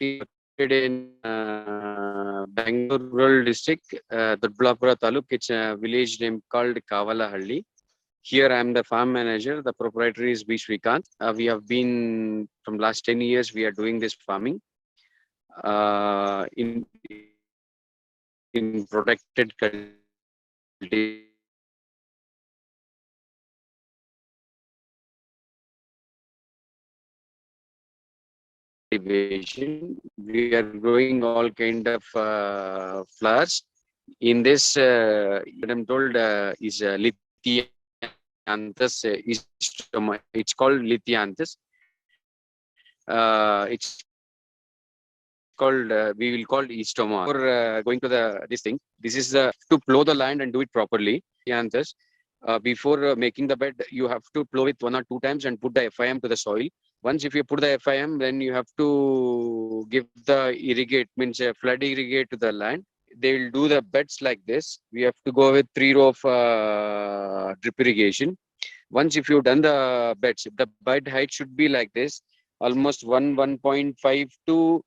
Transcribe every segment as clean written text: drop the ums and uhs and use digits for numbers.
located in Bengaluru rural district, Doddaballapur Taluk. It's a village name called Kavalahalli. Here I am the farm manager. The proprietor is B. Srikanth. We have been from last 10 years. We are doing this farming in protected cultivation. We are growing all kind of flowers. In this, what I'm told is Lisianthus. It's called Lisianthus. It's called we will call Eastoma. For going to this thing, this is to plow the land and do it properly. Lisianthus. Before making the bed, you have to plow it 1 or 2 times and put the FIM to the soil. Once if you put the FIM, then you have to give the irrigate, means flood irrigate to the land. They will do the beds like this. We have to go with 3 row of drip irrigation. Once if you've done the beds, the bed height should be like this, almost 1.5 to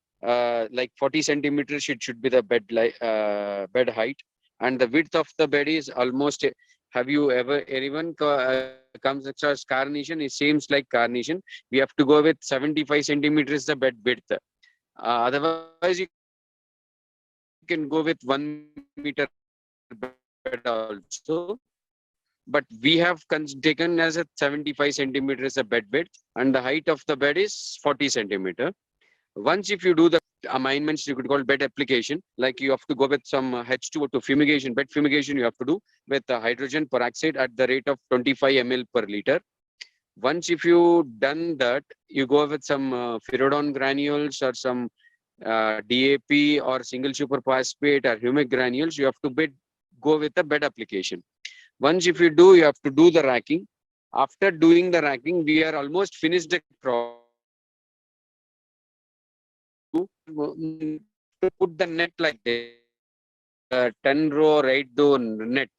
like 40 centimeters. It should be the bed height, and the width of the bed is almost. Have you ever anyone comes across carnation? It seems like carnation. We have to go with 75 centimeters the bed width. Otherwise, you can go with 1 meter bed also. But we have taken as a 75 centimeters a bed width, and the height of the bed is 40 centimeter. Once if you do the amendments, you could call bed application, like you have to go with some H2 to fumigation, bed fumigation you have to do with hydrogen peroxide at the rate of 25 ml per liter. Once if you done that, you go with some Phyrodon granules or some DAP or single superphosphate or humic granules. You have to go with the bed application. Once if you do, you have to do the racking. After doing the racking, we are almost finished the crop. To put the net like this, 10 row right door net.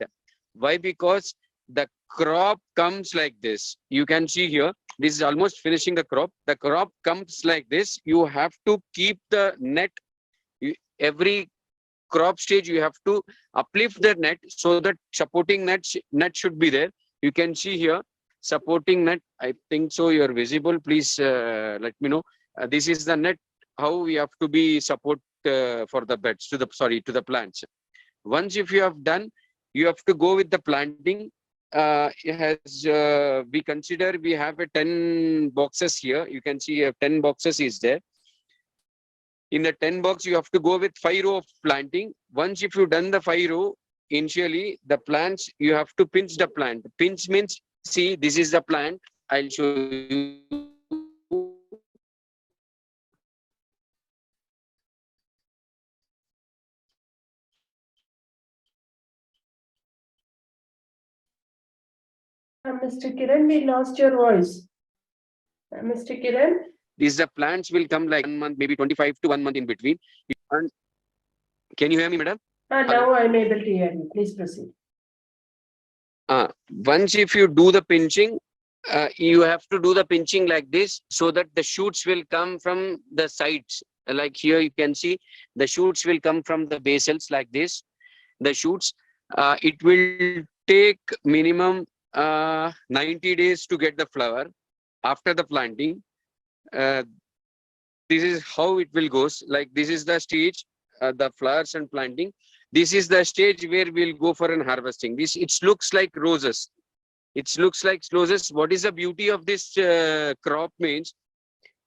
Why? Because the crop comes like this. You can see here, this is almost finishing the crop. The crop comes like this. You have to keep the net. Every crop stage, you have to uplift the net so that supporting net should be there. You can see here, supporting net. I think so. You are visible. Please let me know. This is the net. How we have to be support for the beds to the plants. Once if you have done, you have to go with the planting. We consider we have a 10 boxes here. You can see 10 boxes is there. In the 10 box, you have to go with 5 row of planting. Once if you done the 5 row, initially the plants, you have to pinch the plant. Pinch means, see, this is the plant. I'll show you. Mr. Kiran, we lost your voice. Mr. Kiran? These the plants will come like 1 month, maybe 25 to 1 month in between. And can you hear me, madam? Now I'm able to hear you. Please proceed. Once if you do the pinching, you have to do the pinching like this so that the shoots will come from the sides. Like here you can see the shoots will come from the basals like this. The shoots, it will take minimum 90 days to get the flower after the planting. This is how it will goes. Like this is the stage, the flowers and planting. This is the stage where we'll go for an harvesting. It looks like roses. It looks like roses. What is the beauty of this crop means?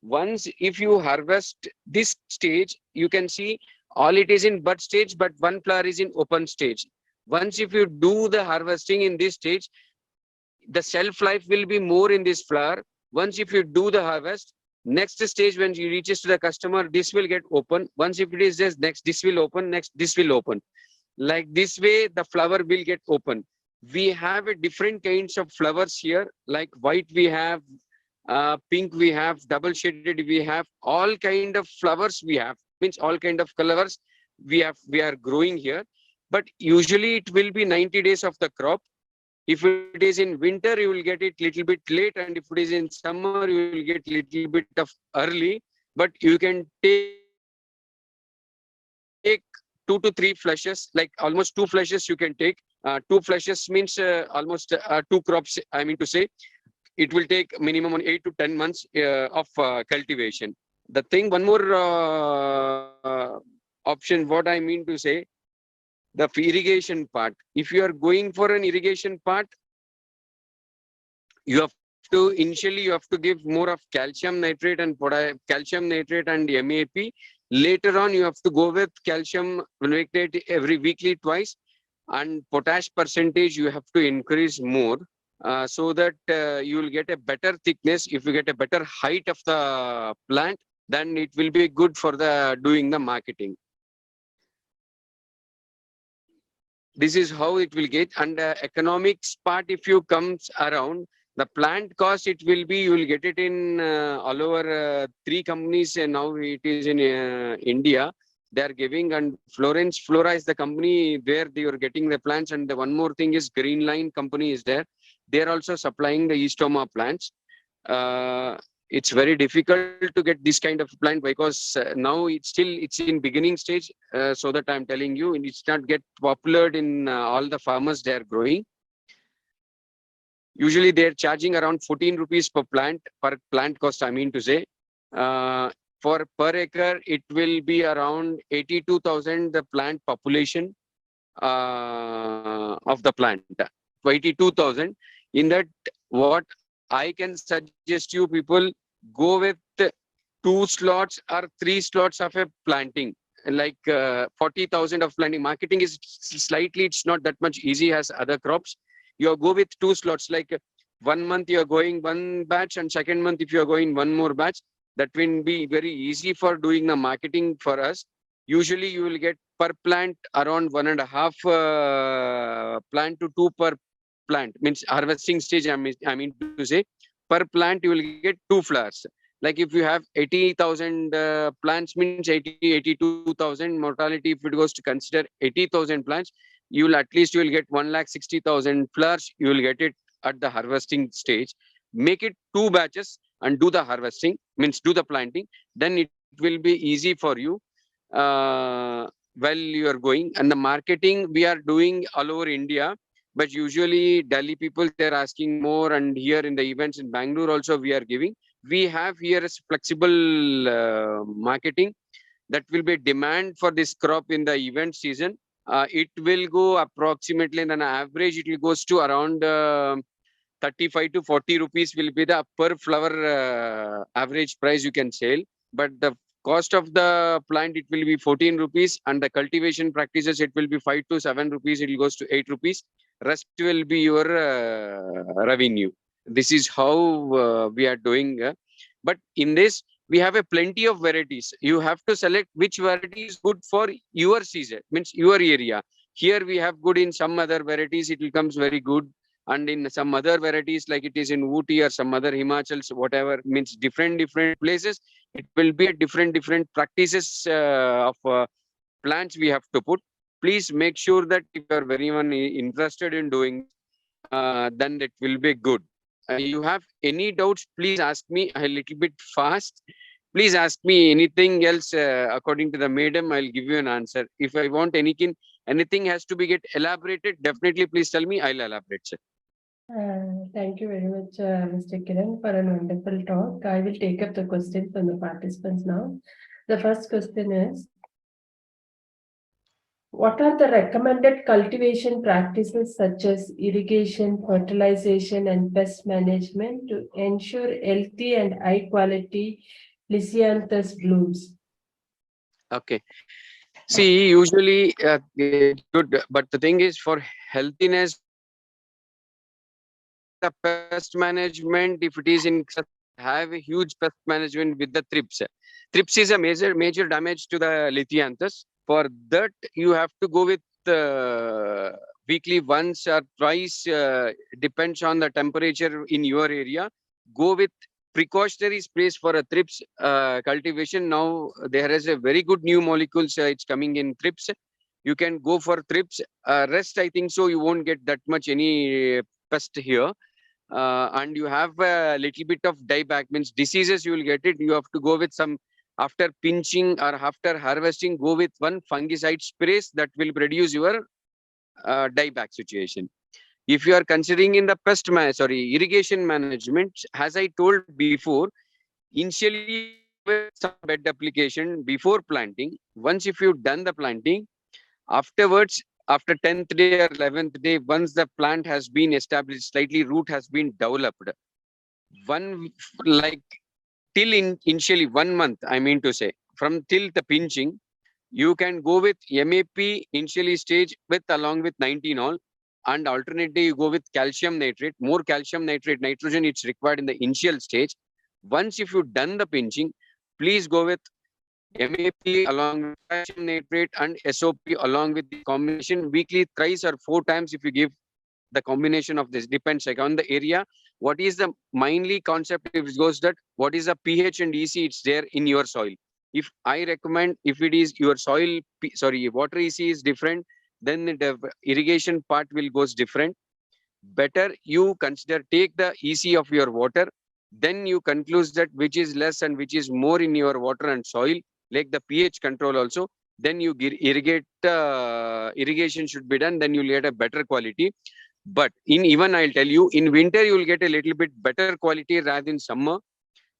Once if you harvest this stage, you can see all it is in bud stage, but one flower is in open stage. Once if you do the harvesting in this stage, the shelf life will be more in this flower. Once if you do the harvest, next stage when you reaches to the customer, this will get open. Once if it is just next, this will open, next this will open. Like this way, the flower will get open. We have a different kinds of flowers here, like white we have, pink we have, double shaded we have, all kind of flowers we have, means all kind of colors we are growing here. But usually it will be 90 days of the crop. If it is in winter, you will get it little bit late, and if it is in summer, you will get little bit of early. But you can take take 2 to 3 flushes, like almost 2 flushes you can take. 2 flushes means almost 2 crops. I mean to say, it will take minimum on 8 to 10 months of cultivation. The thing, one more option, what I mean to say, the irrigation part. If you are going for an irrigation part, you have to initially you have to give more of calcium nitrate and calcium nitrate and MAP. Later on, you have to go with calcium nitrate every weekly twice, and potash percentage you have to increase more, so that you will get a better thickness. If you get a better height of the plant, then it will be good for the doing the marketing. This is how it will get. And economics part, if you comes around, the plant cost, it will be, you will get it in all over 3 companies, and now it is in India. They are giving, and Florence Flora is the company where they are getting the plants. And the one more thing is Green Line company is there. They are also supplying the Eastoma plants. It's very difficult to get this kind of plant, because now it's in beginning stage. So that I'm telling you, it's not get popular in all the farmers they are growing. Usually they're charging around 14 rupees per plant cost, I mean to say. For per acre, it will be around 82,000 the plant population of the plant. 82,000. In that, what I can suggest you people, go with 2 slots or 3 slots of a planting, like 40,000 of planting. Marketing is slightly, it's not that much easy as other crops. You go with 2 slots, like 1 month you are going one batch, and second month if you are going one more batch. That will be very easy for doing the marketing for us. Usually you will get per plant around 1.5 plant to 2 per plant, means harvesting stage. I mean to say, per plant you will get 2 flowers. Like if you have 80,000 plants, means 82,000 mortality. If it goes to consider 80,000 plants, you will at least you will get 1,60,000 flowers. You will get it at the harvesting stage. Make it 2 batches and do the harvesting, means do the planting. Then it will be easy for you while you are going. And the marketing we are doing all over India. But usually Delhi people, they're asking more, and here in the events in Bangalore also we are giving. We have here a flexible marketing that will be demand for this crop in the event season. It will go approximately, on an average, it will goes to around 35 to 40 rupees will be the per flower average price you can sell. But the cost of the plant, it will be 14 rupees, and the cultivation practices, it will be 5 to 7 rupees. It will goes to 8 rupees. Rest will be your revenue. This is how we are doing. But in this, we have a plenty of varieties. You have to select which variety is good for your season, means your area. Here we have good in some other varieties, it becomes very good. And in some other varieties, like it is in Ooty or some other Himachals, whatever, means different places, it will be a different practices of plants we have to put. Please make sure that if you are very much interested in doing, then it will be good. You have any doubts, please ask me. A little bit fast. Please ask me anything else according to the madam. I'll give you an answer. If I want anything has to be get elaborated, definitely please tell me. I'll elaborate, sir. Thank you very much, Mr. Kiran, for an wonderful talk. I will take up the question from the participants now. The first question is, what are the recommended cultivation practices such as irrigation, fertilization, and pest management to ensure healthy and high quality Lisianthus blooms? Okay. See, usually it's good, but the thing is, for healthiness, the pest management, if it is in, have a huge pest management with the thrips. Thrips is a major damage to the Lisianthus. For that, you have to go with weekly once or twice, depends on the temperature in your area. Go with precautionary sprays for a thrips cultivation. Now there is a very good new molecules, it's coming in thrips. You can go for thrips. Rest, I think so, you won't get that much any pest here. And you have a little bit of dieback, means diseases you will get it. You have to go with some After pinching or after harvesting, go with one fungicide sprays that will produce your dieback situation. If you are considering in the irrigation management, as I told before, initially you go with some bed application before planting. Once if you've done the planting, afterwards, after 10th day or 11th day, once the plant has been established, slightly root has been developed, one like till initially 1 month, I mean to say, from till the pinching, you can go with MAP initially stage with along with 19 all, and alternate day you go with calcium nitrate. More calcium nitrate, nitrogen it's required in the initial stage. Once if you've done the pinching, please go with MAP along with calcium nitrate and SOP along with the combination weekly thrice or 4 times if you give the combination of this. Depends like on the area. What is the mainly concept if it goes that what is the pH and EC it's there in your soil. If I recommend, if it is your soil, water EC is different, then the irrigation part will goes different. Better you consider take the EC of your water, then you conclude that which is less and which is more in your water and soil, like the pH control also. Then you irrigate, irrigation should be done, then you'll get a better quality. But in even I'll tell you, in winter you will get a little bit better quality rather than summer.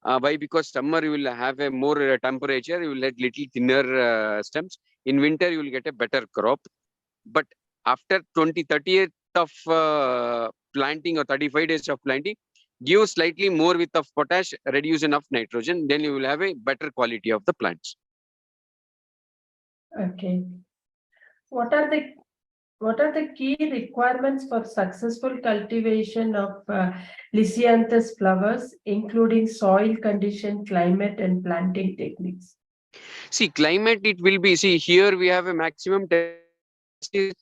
Why? Because summer you will have a more temperature, you will get little thinner stems. In winter you will get a better crop. But after 30th of planting or 35 days of planting, give slightly more with of potash, reduce enough nitrogen, then you will have a better quality of the plants. Okay. What are the key requirements for successful cultivation of Lisianthus flowers, including soil condition, climate, and planting techniques? See, climate, it will be, see, here we have a maximum continue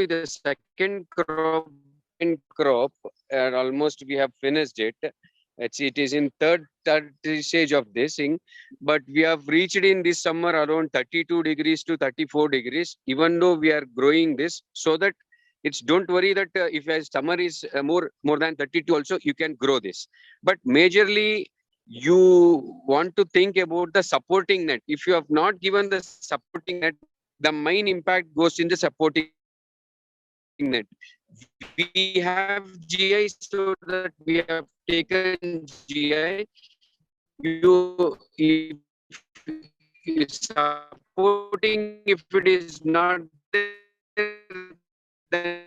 the second crop, and almost we have finished it. It is in third stage of this thing, but we have reached in this summer around 32 degrees to 34 degrees, even though we are growing this, so that it's don't worry that if a summer is more than 32 also, you can grow this. But majorly, you want to think about the supporting net. If you have not given the supporting net, the main impact goes in the supporting net. We have GI, so that we have taken GI. If supporting, if it is not there, then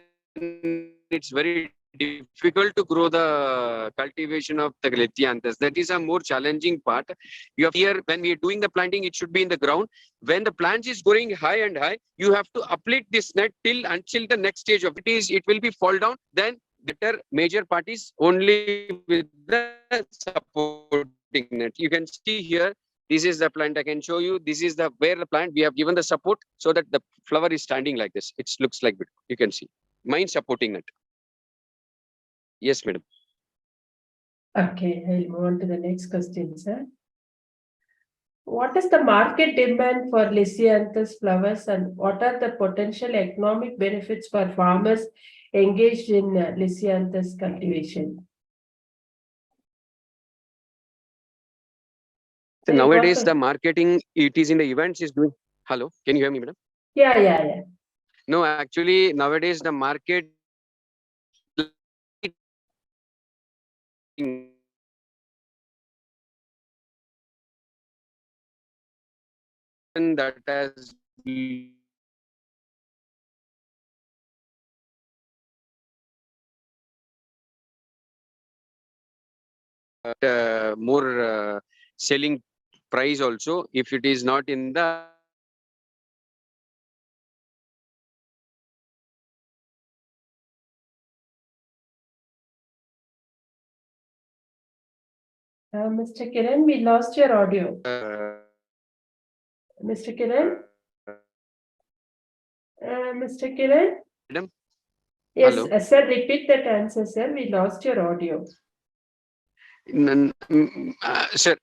it's very difficult to grow the cultivation of the Lisianthus. That is a more challenging part. You have here, when we are doing the planting, it should be in the ground. When the plant is growing high and high, you have to uplift this net until the next stage of it will be fall down. Then better major part is only with the supporting net. You can see here, this is the plant. I can show you. This is the where the plant we have given the support so that the flower is standing like this. It looks like it. You can see. Mine supporting net. Yes, madam. Okay, I'll move on to the next question, sir. What is the market demand for Lisianthus flowers, and what are the potential economic benefits for farmers engaged in Lisianthus cultivation? So nowadays, the marketing, it is in the events is doing. Hello, can you hear me, madam? Yeah. No, actually, nowadays the market that has more selling price also. If it is not in the Mr. Kiran, we lost your audio. Mr. Kiran? Mr. Kiran? Madam? Yes, Hello? sir, repeat that answer, sir. We lost your audio. Sir,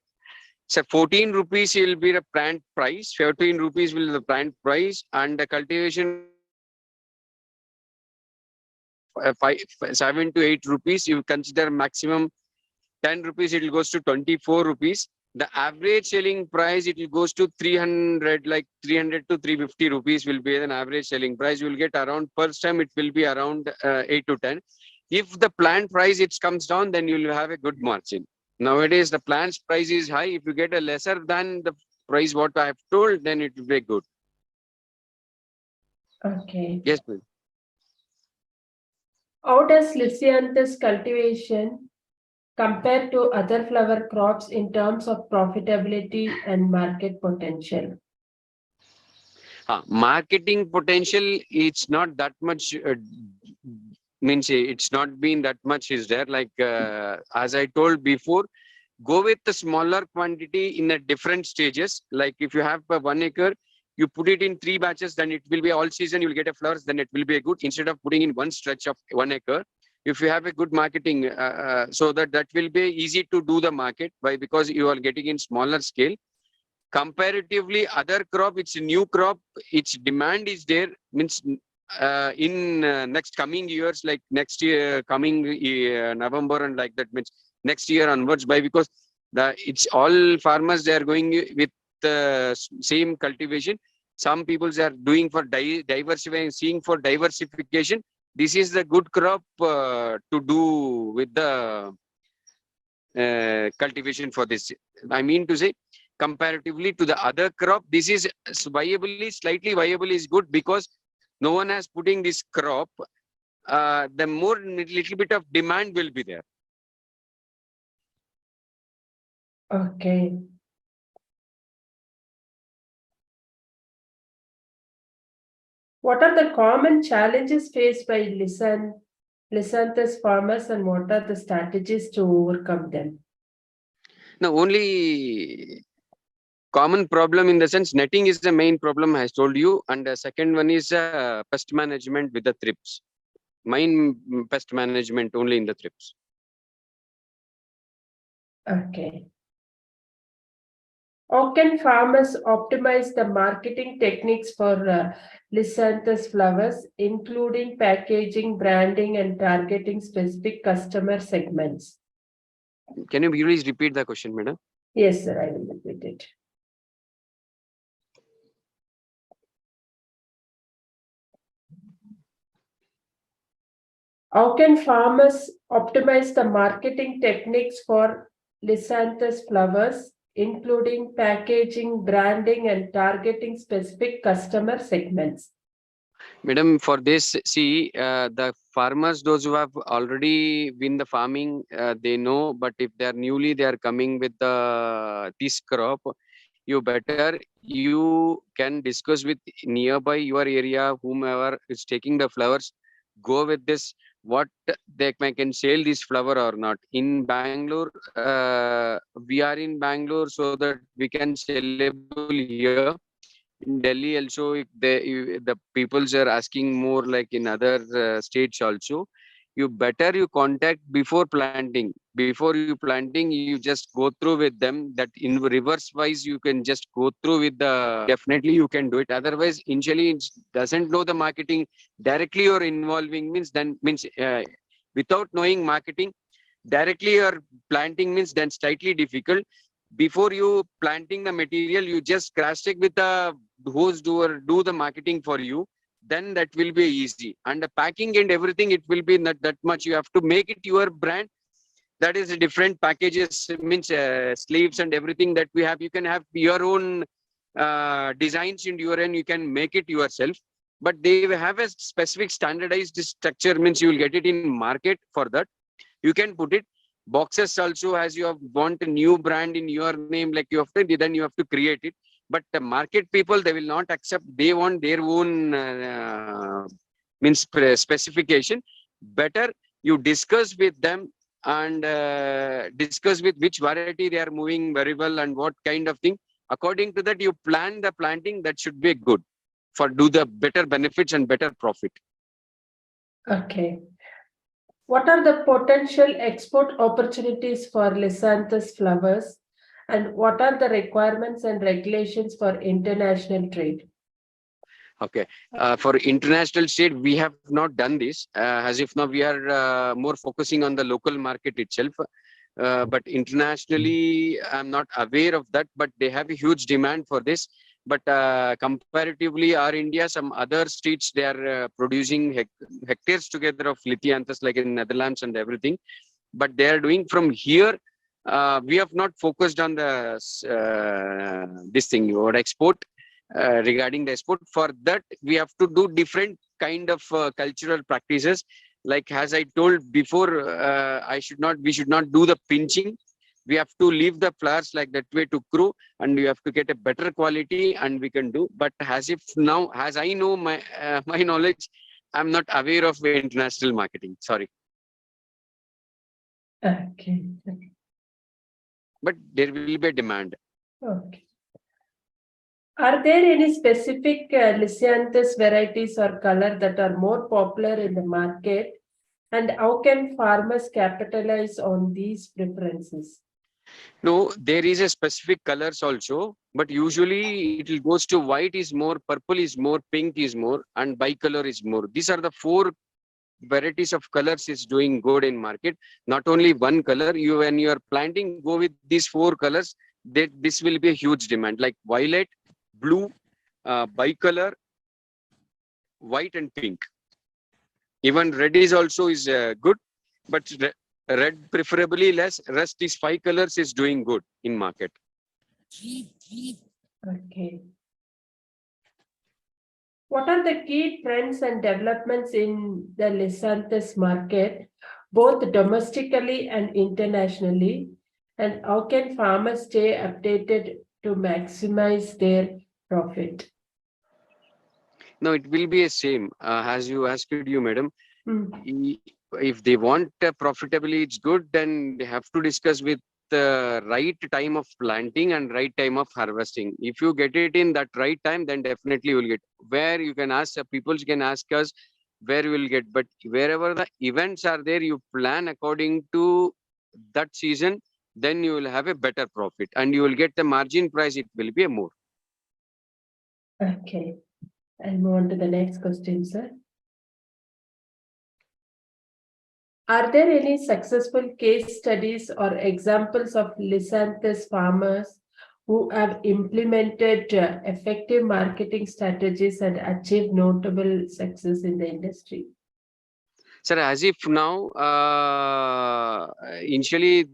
14 rupees will be the plant price, 15 rupees will be the plant price, and the cultivation 7 to 8 rupees. You consider maximum 10 rupees, it will goes to 24 rupees. The average selling price, it goes to 300, like 300 to 350 rupees will be an average selling price. You will get around per stem, it will be around 8 to 10. If the plant price it comes down, then you will have a good margin. Nowadays, the plant's price is high. If you get a lesser than the price what I have told, then it will be good. Okay. Yes, please. How does Lisianthus cultivation compare to other flower crops in terms of profitability and market potential? Marketing potential, it's not that much, means it's not been that much is there. Like, as I told before, go with the smaller quantity in a different stages. Like if you have a 1 acre, you put it in 3 batches, then it will be all season, you will get a flowers, then it will be a good, instead of putting in one stretch of 1 acre. If you have a good marketing, so that will be easy to do the market by, because you are getting in smaller scale. Comparatively, other crop, it's a new crop, its demand is there, means in next coming years, like next year, coming November and like that, means next year onwards, by because it's all farmers, they are going with the same cultivation. Some people are doing for diversifying, seeing for diversification. This is the good crop to do with the cultivation for this. I mean to say, comparatively to the other crop, this is viably, slightly viable is good, because no one has putting this crop. The more little bit of demand will be there. Okay. What are the common challenges faced by Lisianthus farmers, and what are the strategies to overcome them? Now, only common problem in the sense, netting is the main problem, I told you, and the second one is pest management with the thrips. Main pest management only in the thrips. Okay. How can farmers optimize the marketing techniques for Lisianthus flowers, including packaging, branding, and targeting specific customer segments? Can you please repeat the question, madam? Yes, sir, I will repeat it. How can farmers optimize the marketing techniques for Lisianthus flowers, including packaging, branding, and targeting specific customer segments? Madam, for this, see, the farmers, those who have already been the farming, they know. But if they are newly, they are coming with this crop. You better, you can discuss with nearby your area, whomever is taking the flowers. Go with this. What they can sell this flower or not. In Bangalore, we are in Bangalore, so that we can sellable here. In Delhi also, if the peoples are asking more, like in other states also, you better you contact before planting. Before you planting, you just go through with them, that in reverse wise you can just go through with the, definitely you can do it. Otherwise, initially it doesn't know the marketing, directly you're involving means, then means without knowing marketing, directly you're planting means, then slightly difficult. Before you planting the material, you just cross check with the who's do the marketing for you, then that will be easy. And the packing and everything, it will be not that much. You have to make it your brand. That is different packages, means sleeves and everything that we have. You can have your own designs in your end. You can make it yourself. But they have a specific standardized structure, means you will get it in market. For that, you can put it. Boxes also, as you have want a new brand in your name, like you have to, then you have to create it. But the market people, they will not accept. They want their own means specification. Better you discuss with them, and discuss with which variety they are moving very well and what kind of thing. According to that, you plan the planting. That should be good for do the better benefits and better profit. Okay. What are the potential export opportunities for Lisianthus flowers, and what are the requirements and regulations for international trade? Okay. For international trade, we have not done this. As if now we are more focusing on the local market itself. But internationally, I'm not aware of that, but they have a huge demand for this. But comparatively, our India, some other states, they are producing hectares together of Lisianthus, like in Netherlands and everything. But they are doing from here. We have not focused on the this thing or export regarding the export. For that, we have to do different kind of cultural practices. Like as I told before, we should not do the pinching. We have to leave the flowers like that way to grow, and we have to get a better quality, and we can do. But as if now, as I know my my knowledge, I'm not aware of international marketing. Sorry, Okay. but there will be a demand. Okay. Are there any specific Lisianthus varieties or color that are more popular in the market? And how can farmers capitalize on these preferences? No, there is a specific colors also, but usually it will goes to white is more, purple is more, pink is more, and bicolor is more. These are the four varieties of colors is doing good in market. Not only one color. You when you are planting, go with these four colors. That this will be a huge demand, like violet, blue, bicolor, white, and pink. Even red is also is good, but red preferably less. Rest is five colors is doing good in market. Okay. What are the key trends and developments in the Lisianthus market, both domestically and internationally? And how can farmers stay updated to maximize their profit? No, it will be a same as you asked you, madam. Mm. If they want profitably, it's good. Then they have to discuss with the right time of planting and right time of harvesting. If you get it in that right time, then definitely you will get. Where you can ask people, can ask us where you will get. But wherever the events are there, you plan according to that season. Then you will have a better profit, and you will get the margin price. It will be a more. Okay. I'll move on to the next question, sir. Are there any successful case studies or examples of Lisianthus farmers who have implemented effective marketing strategies and achieved notable success in the industry? Sir, as if now, initially,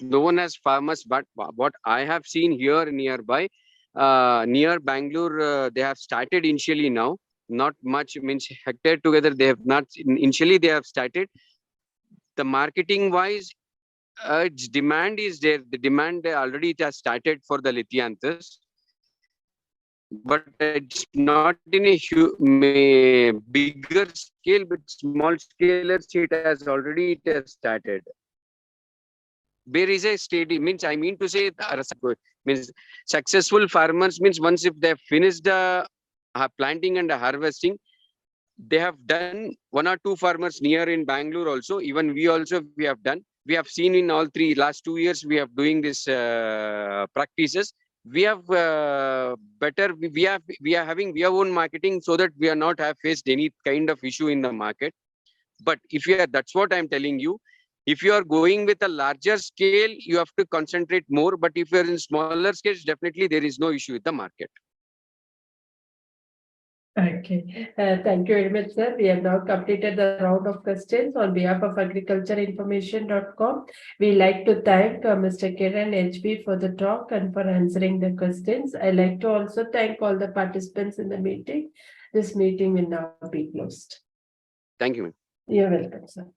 no one has farmers, but what I have seen here nearby, near Bangalore, they have started initially now. Not much means hectare together. They have not initially. They have started. The marketing wise, its demand is there. The demand already it has started for the Lisianthus, but it's not in a bigger scale, but small scalers it has started. There is a steady means I mean to say means successful farmers means once if they have finished the planting and harvesting, they have done one or two farmers near in Bangalore also. Even we also we have done. We have seen in all three last 2 years we have doing this practices. We have better. We are having our own marketing so that we are not have faced any kind of issue in the market. But if you are, that's what I'm telling you. If you are going with a larger scale, you have to concentrate more. But if you are in smaller scales, definitely there is no issue with the market. Okay, thank you very much, sir. We have now completed the round of questions on behalf of agricultureinformation.com. We like to thank Mr. Kiran HB for the talk and for answering the questions. I like to also thank all the participants in the meeting. This meeting will now be closed. Thank you, ma'am. You're welcome, sir.